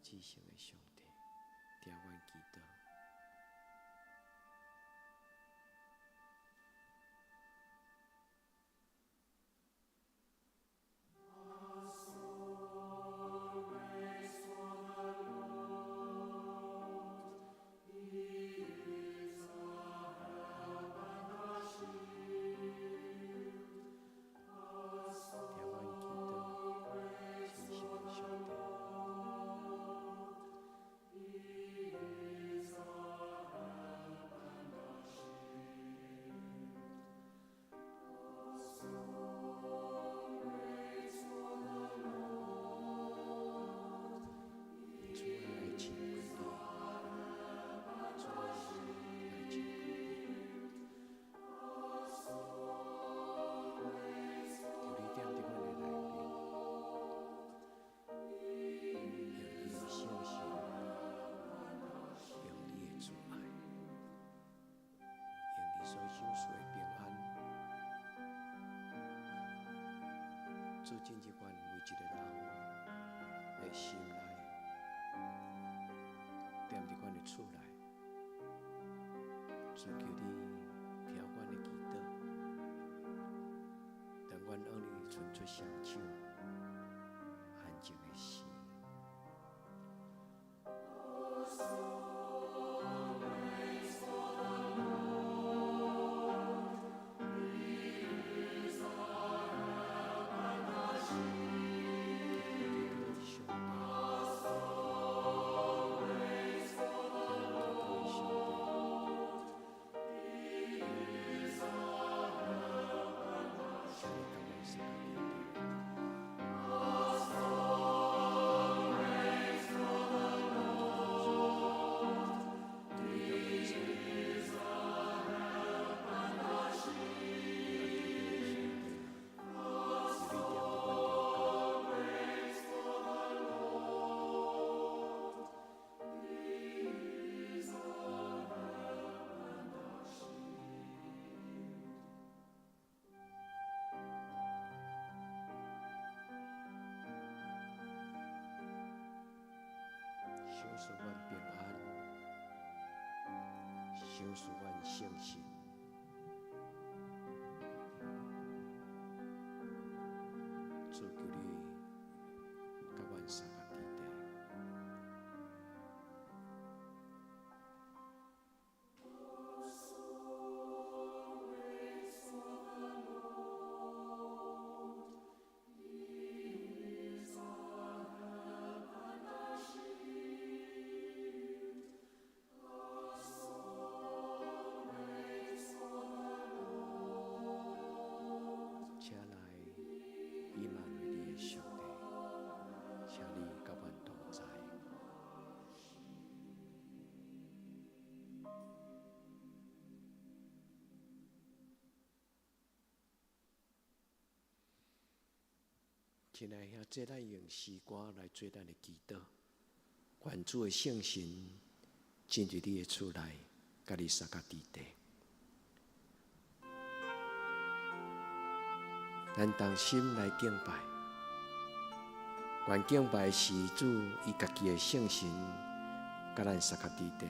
至圣的上帝，听阮祈祷。主今日愿为一个人的心内，踮伫阮的厝内，主求你听阮的祈祷，当阮向你伸出双手，安静的心。享受阮平安，享受阮圣心。主求你，甲阮三个弟弟。请来以马内利的上帝，请你甲阮同在。亲爱的兄弟，咱用诗歌来做咱的祈祷，愿主的圣神进入你的厝内，甲你三个弟弟。咱同心来敬拜，愿敬拜是主伊家己的圣神，甲咱三个弟弟。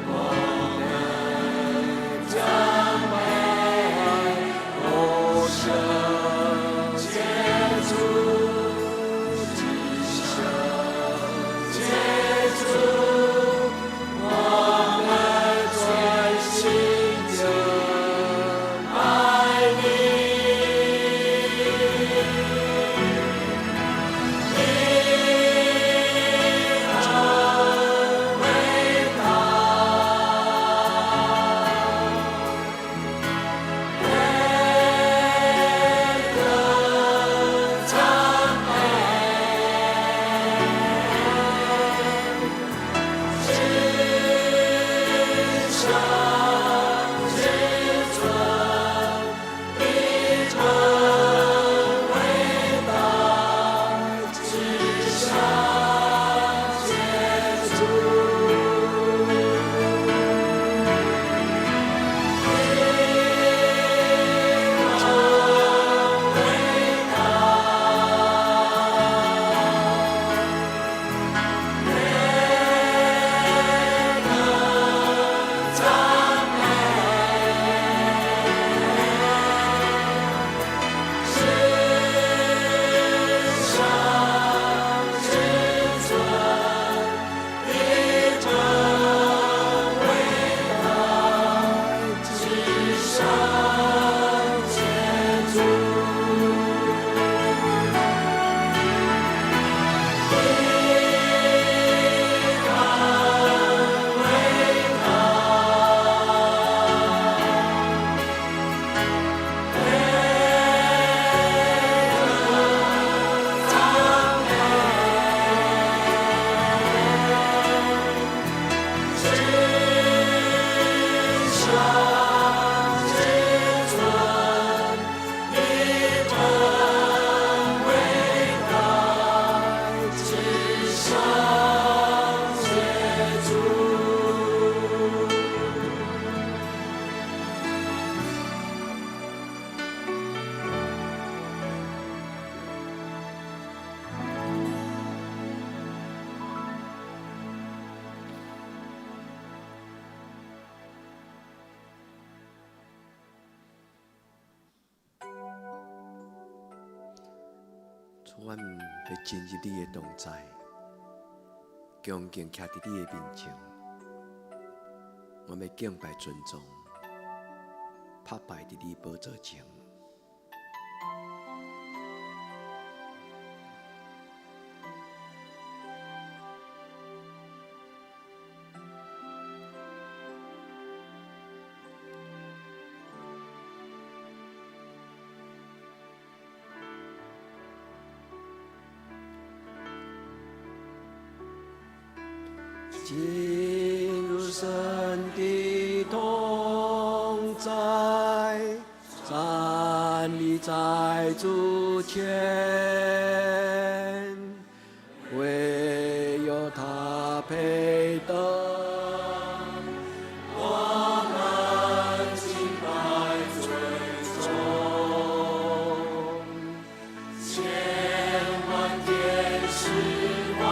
我我们要进入你的同在，恭敬徛伫你的面前，我们要敬拜尊重，拍拜伫你宝座前。进入神的同在，站立在主前，唯有他配得我们敬拜尊重，千万天使万。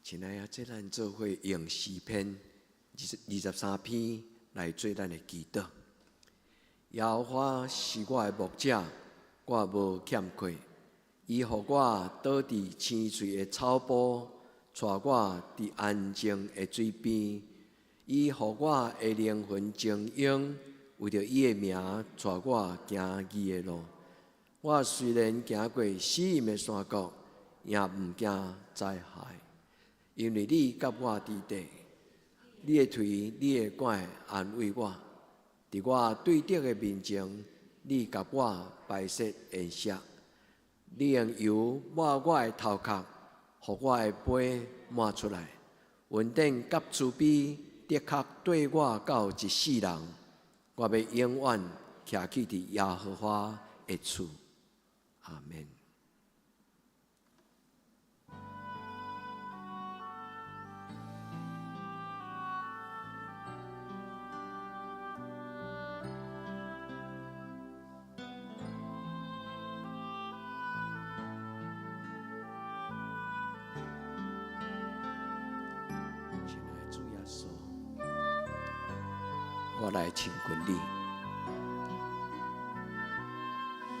亲爱的，这咱做伙用诗篇23篇来做咱的祈祷。耶和华是我的牧者，我无欠缺。伊予我倒伫青翠的草坡，带我伫安静的水边。伊予我的灵魂静养，为着伊的名，带我行义的路。我虽然行过死荫的山谷，也毋惊灾害，因为你甲我伫地，你的腿、你的拐安慰我。伫我对敌的面前，你甲我摆设筵席。你用油抹我的头壳，互我的杯满出来。恩典甲慈悲的确对我到一世人。我要永远徛起伫耶和华的厝。阿门。我来亲近你，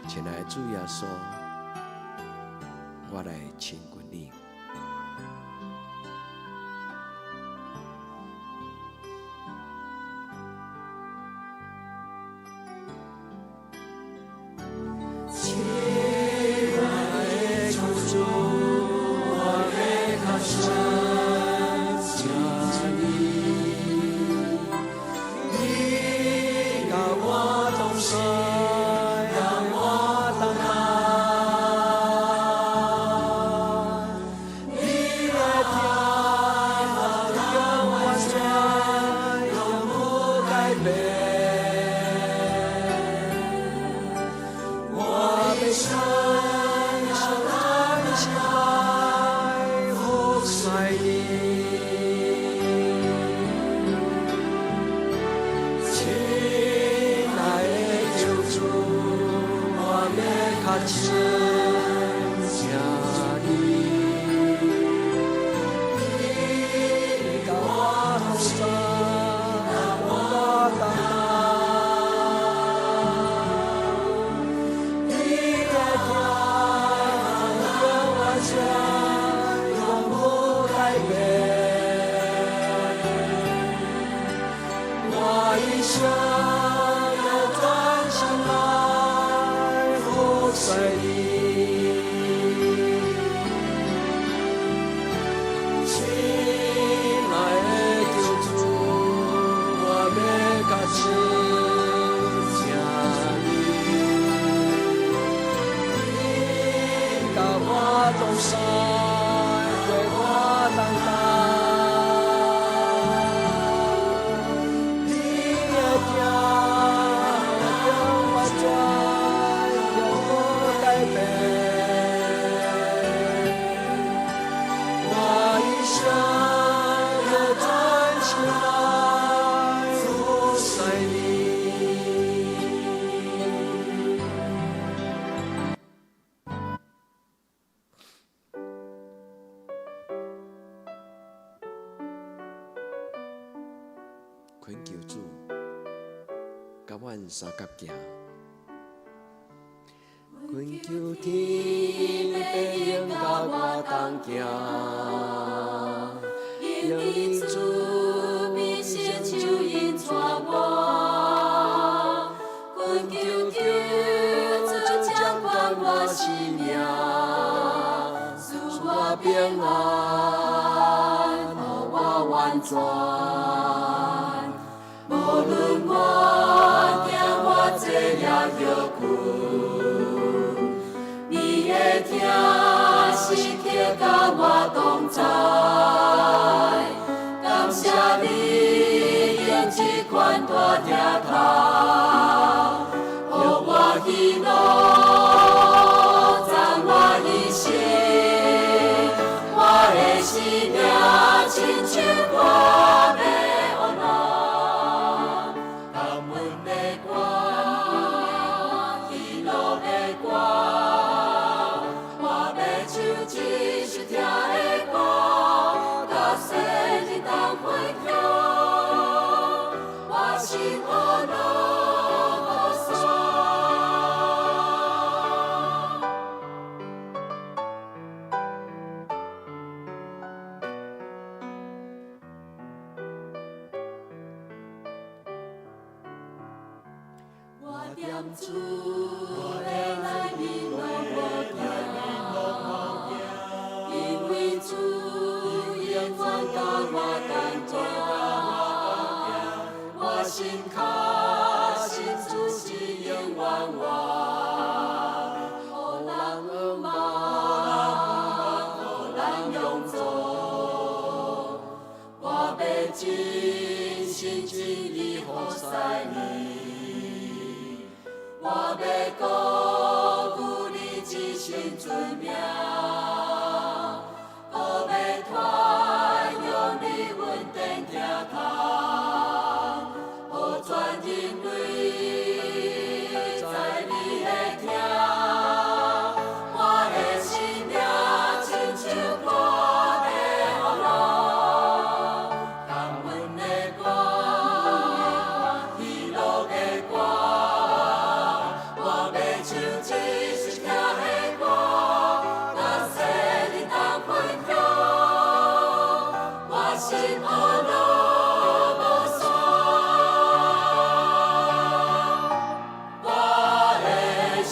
亲爱的主耶稣，我来亲近你。恳求主，甲阮三角行。恳求天地应甲我同行，用你慈悲伸手引带我。恳求主掌管我生命，使我平安，予我完全。无论我行我坐也摇困，你的疼时刻甲我同在。感谢你用这款大石头，予我喜乐，赞我一生。我的生命亲像歌要。主，我的来你我行，因为主永远甲我同行，我心卡心主是永远我，予人毋忘，予人永做，我要真心真意服侍你，我要高举你一生尊名，我要传扬你稳定听头，予全人类在你的听，我的生命亲像歌的雨露，甘阮的歌，喜乐的歌，我要唱一首听的歌，甲世人同分享，我心乌落无山。我的生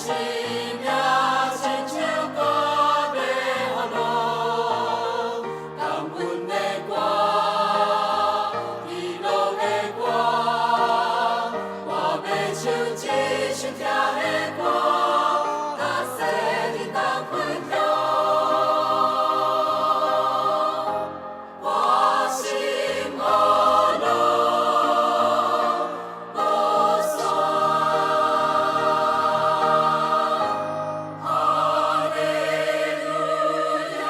命亲像歌的雨露，甘阮的歌，喜乐的歌，我要唱一首听的歌，甲世人同分享，我心乌落无山。哈利路亚。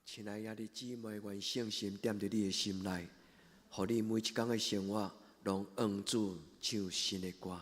亲爱的姊妹，愿圣心踮伫你的心内，互你每一天的生活拢恩主唱新的歌。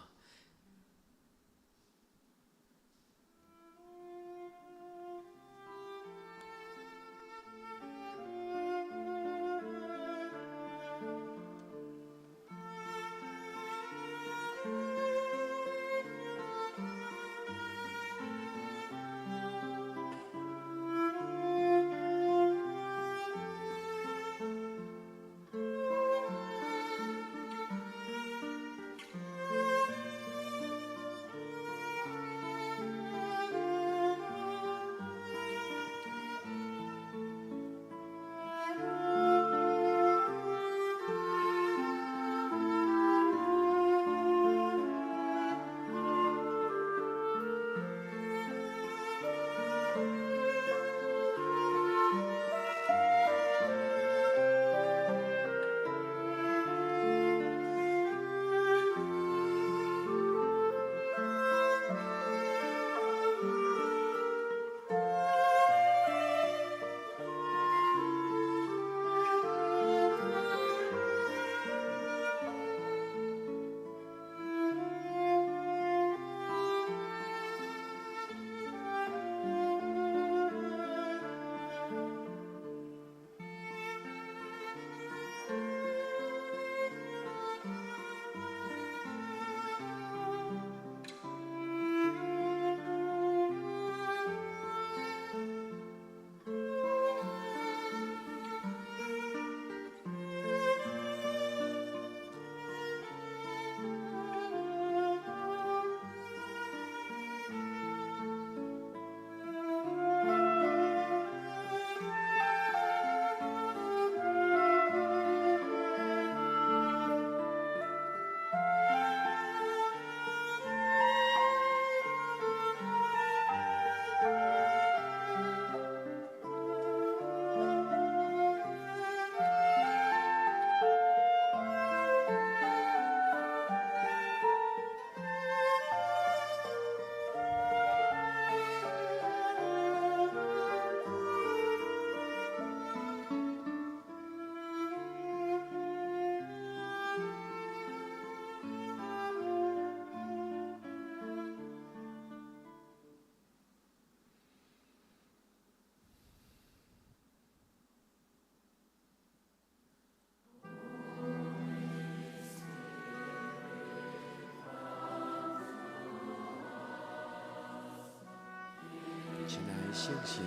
亲爱的圣神，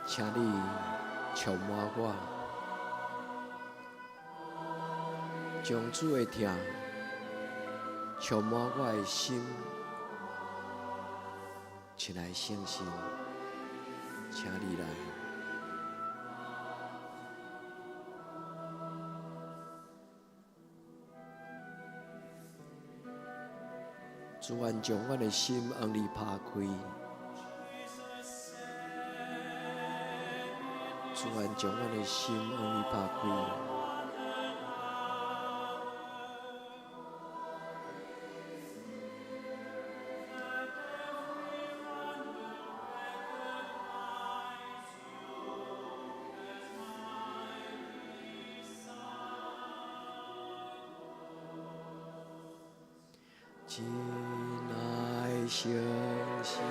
请你充满我，将主的疼充满我的心。亲爱的圣神，请你来。主愿将我的心向你打开，主愿将我的心向你打开。亲爱的圣神。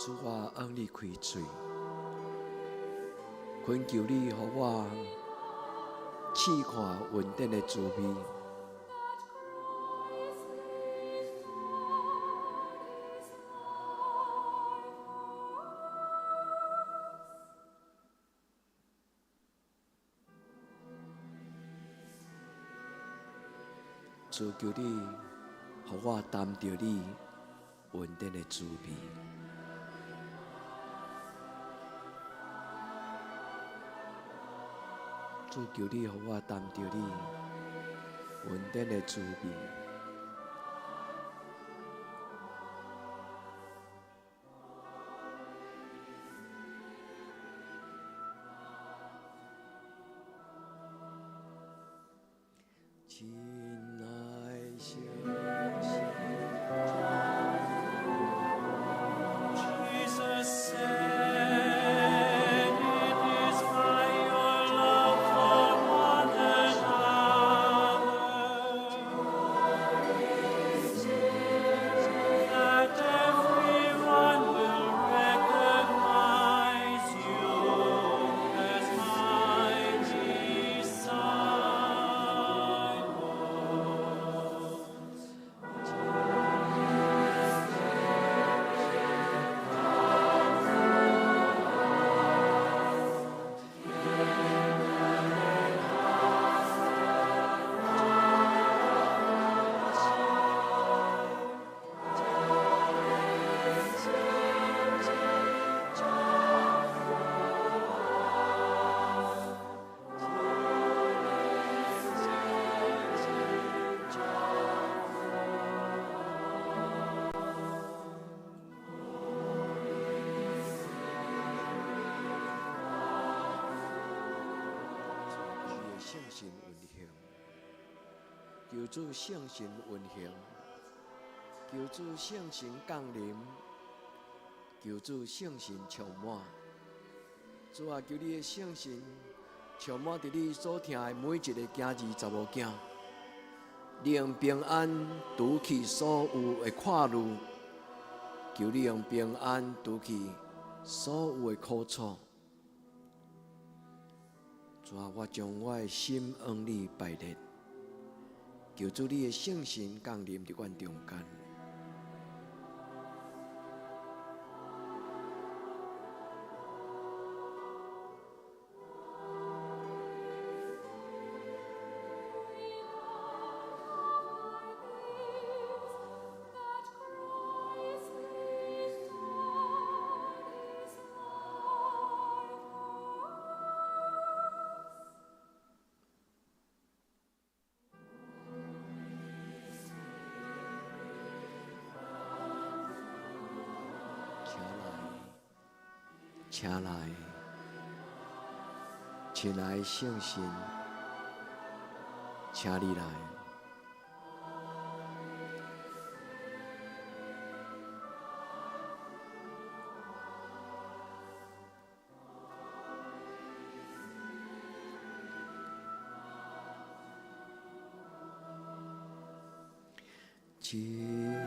主啊，向你开嘴，恳求你，予我试看稳定的滋味。主求你，予我谈到你稳定的滋味。主求你，予我谈到你稳定的滋味。亲爱的圣神。圣神运行，求主圣神运行，求主圣神降临，求主圣神充满。主啊，求你的圣神充满伫你所听的每一个囝儿查某囝，你用平安除去所有的快乐，求你用平安除去所有的苦楚。主啊，我将我的心向你摆列，求主你的圣神降临伫阮中间。请来，亲爱的圣神，请你来。亲爱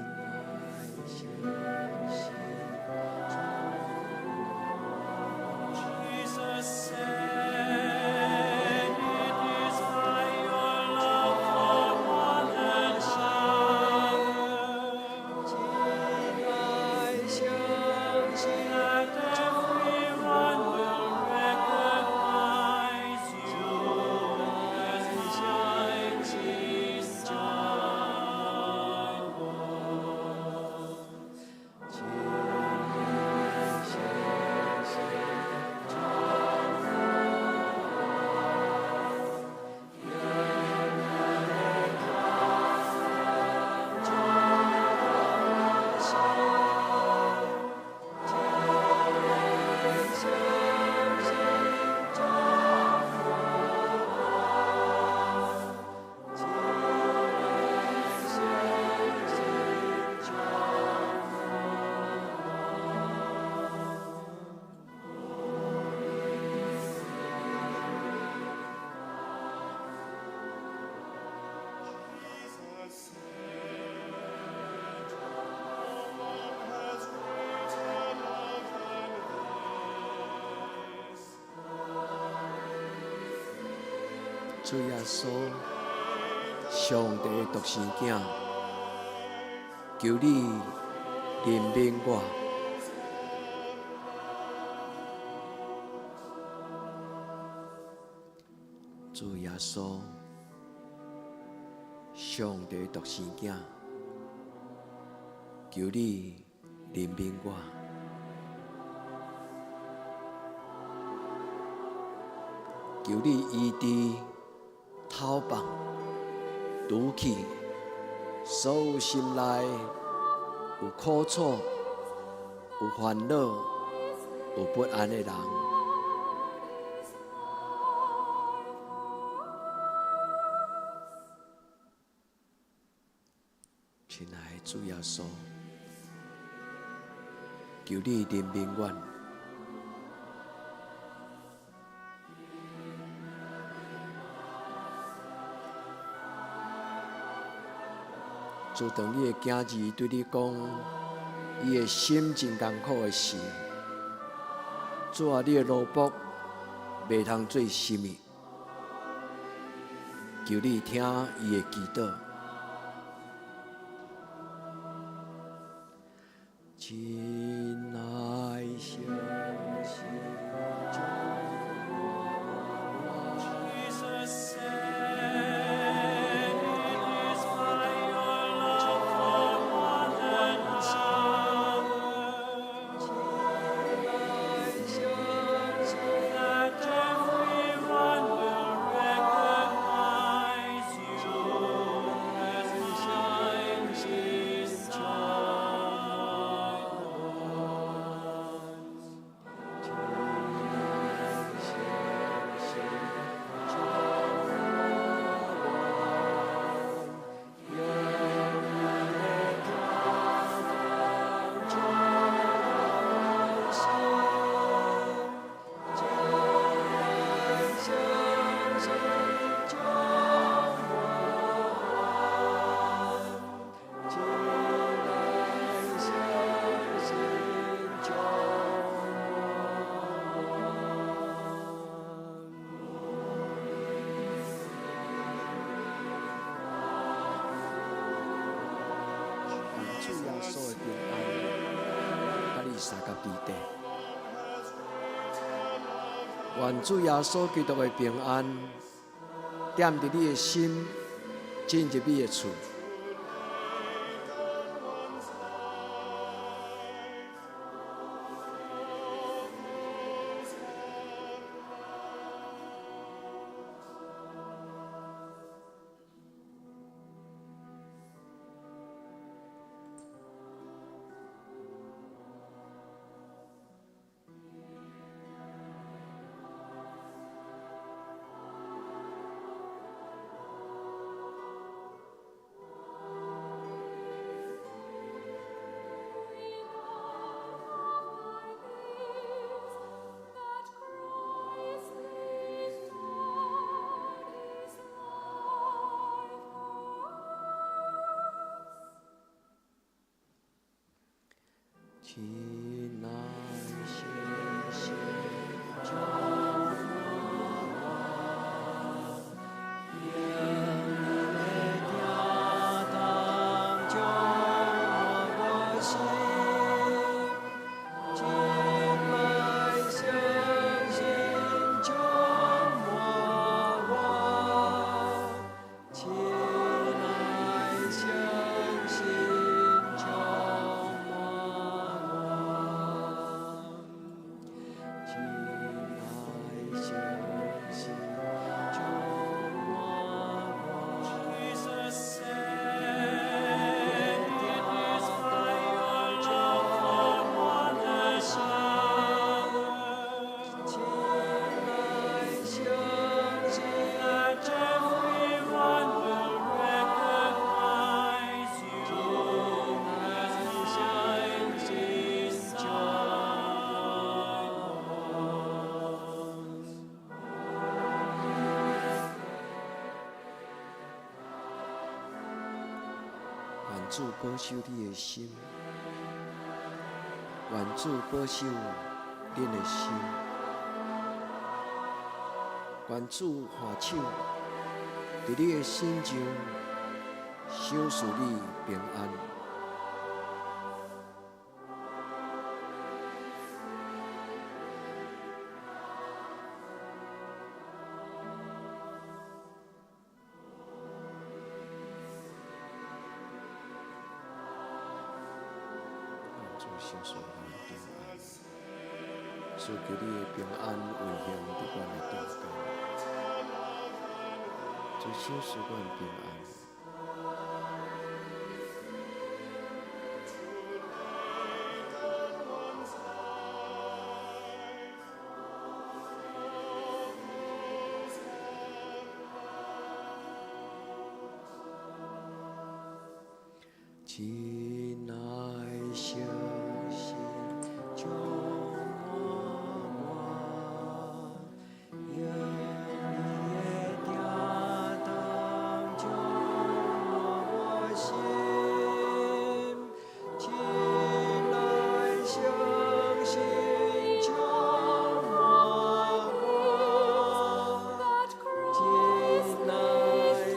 的圣神。Jesus said, "It is by your love for one another that everyone will recognize you as my主耶稣，上帝的独生子，求你怜悯我。主耶稣，上帝的独生子，求你怜悯我。求你医治头放除去所有心内有苦楚、有烦恼、有不安的人。亲爱的主耶稣，求你怜悯我。自当你的囝儿对你讲，伊的心真艰苦的时，主啊，你的奴仆袂通做什么？求你听伊的祈祷。亲爱的圣神，Jesus said, "It is by your love for one another that everyone will recognize you as my主耶稣的平安，甲你三甲地地。愿主耶稣基督的平安，踮伫你的心，进入你的厝。主保守你的心，愿主保守恁的心，愿主下手伫你的心中，赏赐你平安。享受咱平安，赐给你的平安运行伫阮的中间，就享受阮平安。亲爱相信就我，有你的家当就我心，亲爱相信就我，亲爱相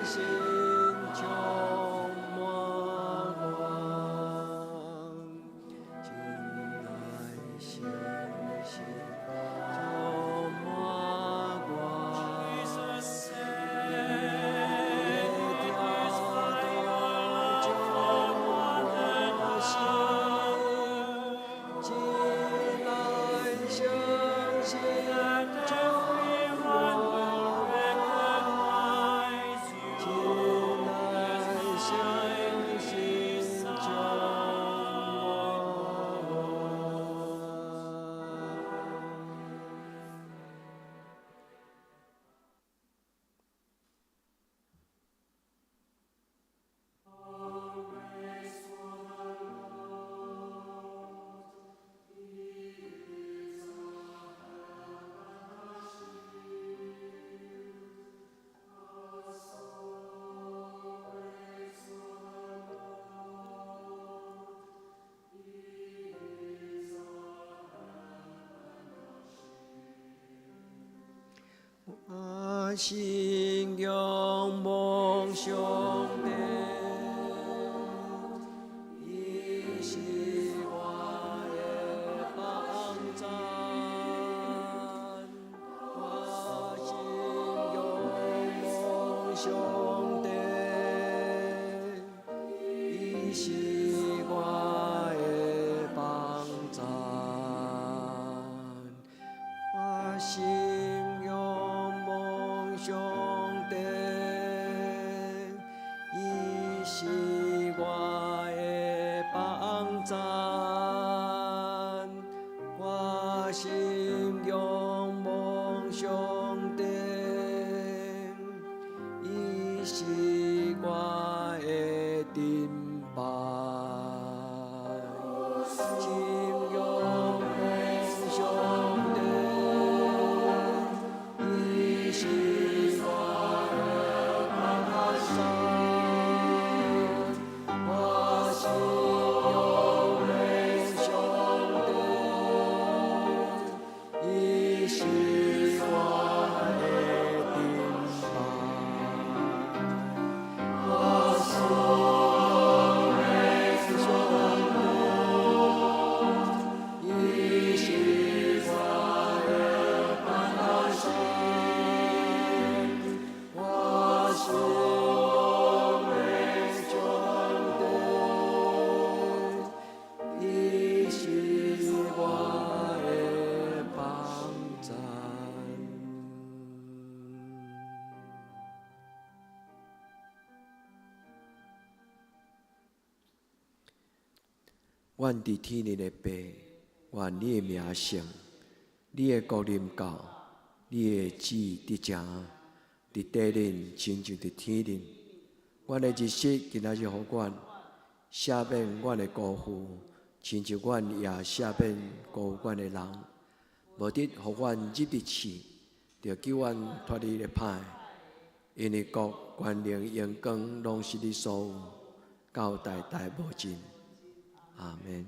信就。我心仰梦想的，伊是我的帮助。我心仰梦想的，伊是我的帮助。我心上帝，伊是我的帮助，我心仰望上帝，伊是我的顶牌，心仰望上帝，伊是。我阮伫天灵的爸，愿你的名圣，你的国临到，你的旨意伫正，伫地灵亲像伫天灵。阮的日食今仔日互阮，赦免阮的辜负，亲像阮也赦免辜负阮的人。无得互阮入伫试，着救阮脱离咧歹。因为国、权力、荣光，拢是你所有，到代代无尽。阿免。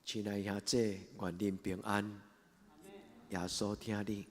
亲爱的兄姐，愿恁平安。耶稣听你。